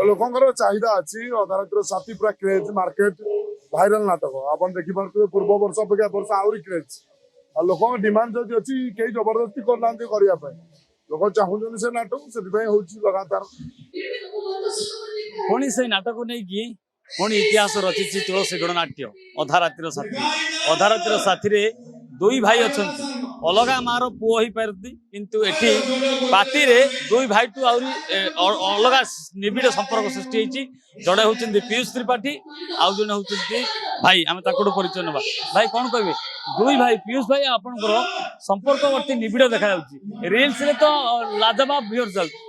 ଲୋକଙ୍କର ଚାହିଦା ଅଛି ଅଧାରାତ୍ର ସାଥୀ ପୁରା କ୍ରେଜ ମାର୍କେଟ ଭାଇରାଲ ନାଟକ ଆପଣ ଦେଖିପାରୁଥିବେ ପୂର୍ବ ବର୍ଷ ଅପେକ୍ଷା ବର୍ଷ ଆହୁରି କ୍ରେଜ ଆଉ ଲୋକଙ୍କ ଡିମାଣ୍ଡ ଯଦି ଅଛି କେହି ଜବରଦସ୍ତି କରୁନାହାନ୍ତି କରିବା ପାଇଁ ଲୋକ ଚାହୁଁଛନ୍ତି ସେ ନାଟକ ସେଥିପାଇଁ ହଉଛି ଲଗାତାର ପୁଣି ସେଇ ନାଟକ ନେଇକି ପୁଣି ଇତିହାସ ରଚିଛି ତୁଳସୀ ଗଣନାଟ୍ୟ ଅଧାରାତିର ସାଥୀ। ଅଧାରାତିର ସାଥୀରେ ଦୁଇ ଭାଇ ଅଛନ୍ତି ଅଲଗା ମାର ପୁଅ ହେଇପାରନ୍ତି କିନ୍ତୁ ଏଠି ପାତିରେ ଦୁଇ ଭାଇଠୁ ଆହୁରି ଅଲଗା ନିବିଡ଼ ସମ୍ପର୍କ ସୃଷ୍ଟି ହେଇଛି। ଜଣେ ହଉଛନ୍ତି ପୀୟୁଷ ତ୍ରିପାଠୀ ଆଉ ଜଣେ ହଉଛନ୍ତି ଭାଇ ଆମେ ତାଙ୍କଠୁ ପରିଚୟ ନେବା। ଭାଇ କଣ କହିବେ ଦୁଇ ଭାଇ ପୀୟୁଷ ଭାଇ ଆପଣଙ୍କର ସମ୍ପର୍କ ଅତି ନିବିଡ଼ ଦେଖାଯାଉଛି ରିଲ୍ସରେ ତ ଲାଜବାବ ଭିଉର ଚାଲୁଛି।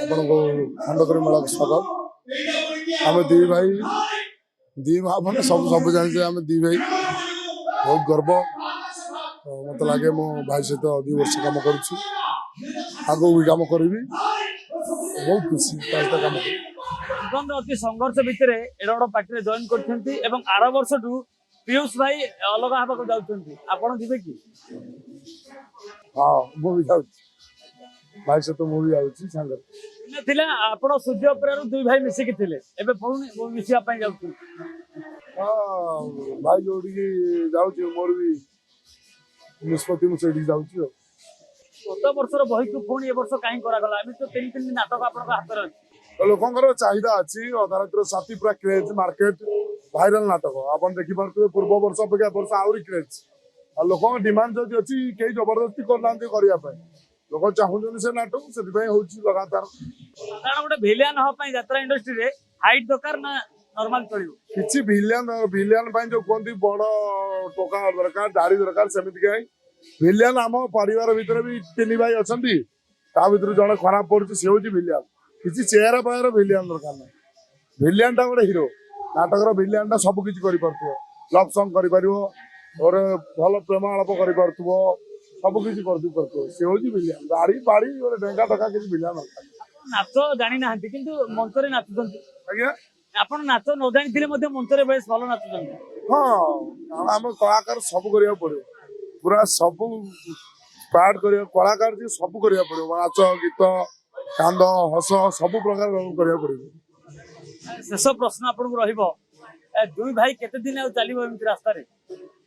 ଆପଣଙ୍କୁ ଖଣ୍ଡକରି ମେଳାକୁ ସ୍ୱାଗତ। ଆମେ ଦି ଭାଇ ମାନେ ସବୁ ଜାଣିଛେ ଆମେ ଦି ଭାଇ ବହୁତ ଗର୍ବ ମତେ ଲାଗେ ମୋ ଭାଇ ସହିତ 2 ବର୍ଷ କାମ କରୁଛି ଆଗକୁ ବି କାମ କରିବି ବହୁତ ଖୁସି ତା ସହିତ କାମ କରିବି। ଜୀବନର ଅତି ସଂଘର୍ଷ ଭିତରେ ଏଡ ବଡ ପାର୍ଟିରେ ଜଏନ୍ କରିଛନ୍ତି ଏବଂ ଆର ବର୍ଷଠୁ ପୀୟୁଷ ଭାଇ ଅଲଗା ହେବାକୁ ଯାଉଛନ୍ତି ଆପଣ ଯିବେ କି? ହଁ ମୁଁ ବି ଯାଉଛି ଭାଇ ସହିତ ମୁଁ ବି ଯାଉଛି ସାଙ୍ଗରେ। ଥିଲା ଆପଣ ସୂର୍ଯ୍ୟପୁରାରୁ ଦୁଇ ଭାଇ ମିଶିକି ଥିଲେ ଏବେ ପୁଣି ମିଶିବା ପାଇଁ ଯାଉଛନ୍ତି। ହଁ ଭାଇ ଯୋଉଠିକି ଯାଉଛି ମୋର ବି ନିଷ୍ପତ୍ତି ମୁଁ ସେଇଠିକି ଯାଉଛି ଆଉ। ଗତ ବର୍ଷର ବହିକୁ ପୁଣି ଏ ବର୍ଷ କାହିଁ କରାଗଲା ଏମିତି ତ 3 ନାଟକ ଆପଣଙ୍କ ହାତରେ ଅଛି। ଲୋକଙ୍କର ଚାହିଦା ଅଛି ଅଧାରାତ୍ର ସାଥୀ ପୁରା କ୍ରେଜ ମାର୍କେଟ ଭାଇରାଲ ନାଟକ ଆପଣ ଦେଖିପାରୁଥିବେ ପୂର୍ବ ବର୍ଷ ଅପେକ୍ଷା ବର୍ଷ ଆହୁରି କ୍ରେଜ ଆଉ ଲୋକଙ୍କ ଡିମାଣ୍ଡ ଯଦି ଅଛି କେହି ଜବରଦସ୍ତି କରୁନାହାନ୍ତି କରିବା ପାଇଁ ଲୋକ ଚାହୁଁଛନ୍ତି ସେ ନାଟକ ସେଥିପାଇଁ ହଉଛି ଲଗାତାର। କାରଣ ଗୋଟେ ଭିଲିଆନ ହବା ପାଇଁ ଯାତ୍ରା ଇଣ୍ଡଷ୍ଟ୍ରିରେ ହାଇଟ୍ ଦରକାର ନା ନର୍ମାଲ ଚଳିବ? କିଛି ଭିଲିଆନ ପାଇଁ ଯୋଉ କୁହନ୍ତି ବଡ ଟୋକା ଦରକାର ଦାଢି ଦରକାର ସେମିତି କାହିଁ ଭିଲିଆନ ଆମ ପରିବାର ଭିତରେ ବି 3 ଭାଇ ଅଛନ୍ତି ତା ଭିତରୁ ଜଣେ ଖରାପ ପଡୁଛି ସେ ହଉଛି ଭିଲିଆନ କିଛି ଚେହେରା ପାଇବାର ଭିଲିଆନ ଦରକାର ନାହିଁ। ଭିଲିଆନ ଟା ଗୋଟେ ହିରୋ ନାଟକର ଭିଲିଆନ ଟା ସବୁ କିଛି କରିପାରୁଥିବ ଲଭ୍ ସଙ୍ଗ କରିପାରିବ ଗୋଟେ ଭଲ ପ୍ରେମ ଆଳାପ କରିପାରୁଥିବ ସବୁ କିଛି କରିପାରୁଥିବ ସେ ହଉଛି ଭିଲିଆନ ଦାଢି ବାଢି ଗୋଟେ ଡେଙ୍ଗା ଟକା କିଛି ଭିଲିଆନ ଦରକାର। ନାଚ ଜାଣିନାହାନ୍ତି କିନ୍ତୁ ମଞ୍ଚରେ ନାଚୁଛନ୍ତି। ଆଜ୍ଞା ଆପଣ ନାଚ ନ ଜାଣିଥିଲେ ମଧ୍ୟ ମଞ୍ଚରେ ବେଶ ଭଲ ନାଚୁଛନ୍ତି। ହଁ ଆମ କଳାକାର ସବୁ କରିବାକୁ ପଡିବ ପୁରା ସବୁ ପାର୍ଟ କରିବାକୁ କଳାକାର ଯେ ସବୁ କରିବାକୁ ପଡିବ ନାଚ ଗୀତ କାନ୍ଦ ହସ ସବୁ ପ୍ରକାର କରିବାକୁ ପଡିବ। ଶେଷ ପ୍ରଶ୍ନ ଆପଣଙ୍କୁ ରହିବ ଦୁଇ ଭାଇ କେତେ ଦିନ ଆଉ ଚାଲିବ ଏମିତି ରାସ୍ତାରେ?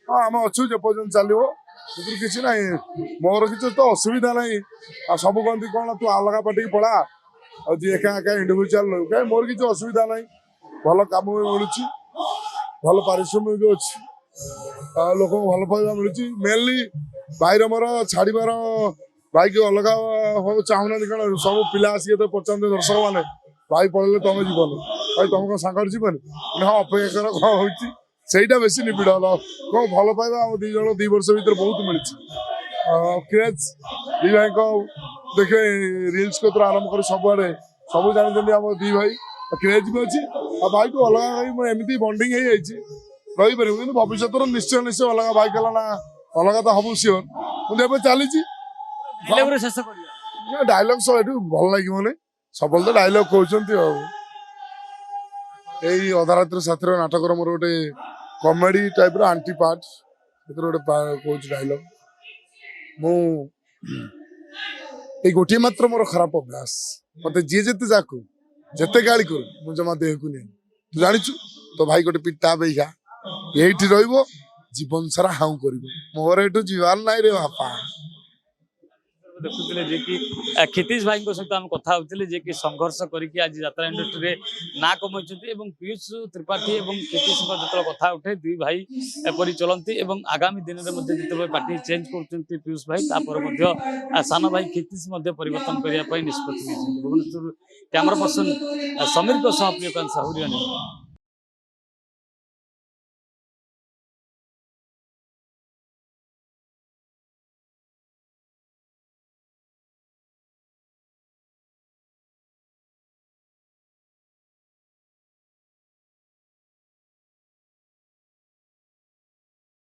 ହଁ ଆମେ ଅଛୁ ଯେପର୍ଯ୍ୟନ୍ତ ଚାଲିବ ସେଥିରୁ କିଛି ନାହିଁ ମୋର କିଛି ତ ଅସୁବିଧା ନାହିଁ ଆଉ ସବୁ କହନ୍ତି କଣ ତୁ ଅଲଗା ପାଟିକି ପଳା ଆଉ ଯିଏ ଏକା ଏକା ଇଣ୍ଡିଭିଜୁଆଲ ରହିବୁ କାହିଁ ମୋର କିଛି ଅସୁବିଧା ନାହିଁ ଭଲ କାମ ବି ମିଳୁଛି ଭଲ ପାରିଶ୍ରମିକ ଅଛି ଆଉ ଲୋକଙ୍କୁ ଭଲ ପାଇବା ମିଳୁଛି ମେନଲି ଭାଇର ମୋର ଛାଡିବାର ଭାଇକି ଅଲଗା ହବାକୁ ଚାହୁଁନାହାନ୍ତି କଣ ସବୁ ପିଲା ଆସିକି ତ ପଚାରନ୍ତି ଦର୍ଶକ ମାନେ ଭାଇ ପଳେଇଲେ ତମେ ଯିବନି ଭାଇ ତମେ କଣ ସାଙ୍ଗରେ ଯିବନି ହଁ ଅପେକ୍ଷା କର କଣ ହଉଛି ସେଇଟା ବେଶୀ ନିବିଡ଼ ହେଲା କଣ ଭଲ ପାଇବା ଆମ 2 ଜଣ 2 ବର୍ଷ ଭିତରେ ବହୁତ ମିଳିଛି କ୍ରେଜ 2 ଭାଇଙ୍କ ଦେଖିବେ ରିଲ୍ସ କତରୁ ଆରମ୍ଭ କରି ସବୁଆଡେ ସବୁ ଜାଣିଛନ୍ତି ଆମ 2 ଭାଇ କ୍ରେଜ ବି ଅଛି ଆଉ ଭାଇକୁ ଅଲଗା ଭାଇ ମୁଁ ଏମିତି ବଣ୍ଡିଙ୍ଗ ହେଇଯାଇଛି ରହିପାରିବୁ କିନ୍ତୁ ଭବିଷ୍ୟତରେ ନିଶ୍ଚୟ ଅଲଗା ଭାଇ କଲା ନା ଅଲଗା ତ ହବୁ ସିଓର କିନ୍ତୁ ଏବେ ଚାଲିଛି ଶେଷ କରିବା ଡାଇଲଗ ସହ ଏଠୁ ଭଲ ଲାଗିବନି ସବୁବେଳେ ତ ଡାଇଲଗ କହୁଛନ୍ତି ଆଉ ଏଇ ଅଧାରାତ୍ର ସାଥିର ନାଟକର ମୋର ଗୋଟେ କମେଡି ଟାଇପର ଆଣ୍ଟି ପାର୍ଟ ସେଥିରେ ଗୋଟେ କହୁଛି ଡାଇଲଗ ମୁଁ ଏଇ ଗୋଟିଏ ମାତ୍ର ମୋର ଖରାପ ଅଭ୍ୟାସ ମତେ ଯିଏ ଯେତେ ଯାକୁ ଯେତେ ଗାଳି କରୁ ମୁଁ ଜମା ଦେହକୁ ନିଏ ତୁ ଜାଣିଛୁ ତୋ ଭାଇ ଗୋଟେ ପିଟା ବେଇକା ଏଇଠି ରହିବ ଜୀବନ ସାରା ହାଉ କରିବ ମୋର ଏଠୁ ଯିବାର ନାହିଁ ରେ ବାପା। ଦେଖୁଥିଲେ ଯେ କି କ୍ଷିତିଶ ଭାଇଙ୍କ ସହିତ ଆମେ କଥା ହଉଥିଲେ ଯେ କି ସଂଘର୍ଷ କରିକି ଆଜି ଯାତ୍ରା ଇଣ୍ଡଷ୍ଟ୍ରିରେ ନାଁ କମାଇଛନ୍ତି ଏବଂ ପୀୟୁଷ ତ୍ରିପାଠୀ ଏବଂ କ୍ଷିତିଶଙ୍କ ଯେତେବେଳେ କଥା ଉଠେ 2 ଭାଇ ଏପରି ଚଲନ୍ତି ଏବଂ ଆଗାମୀ ଦିନରେ ମଧ୍ୟ ଯେତେବେଳେ ପାର୍ଟି ଚେଞ୍ଜ କରୁଛନ୍ତି ପୀୟୁଷ ଭାଇ ତାପରେ ମଧ୍ୟ ସାନ ଭାଇ କ୍ଷିତିଶ ମଧ୍ୟ ପରିବର୍ତ୍ତନ କରିବା ପାଇଁ ନିଷ୍ପତ୍ତି ନେଇଛନ୍ତି। ଭୁବନେଶ୍ୱର କ୍ୟାମରା ପର୍ସନ ସମୀରଙ୍କ ସହ ପ୍ରିୟକାନ୍ତ ସାହୁରିଆ।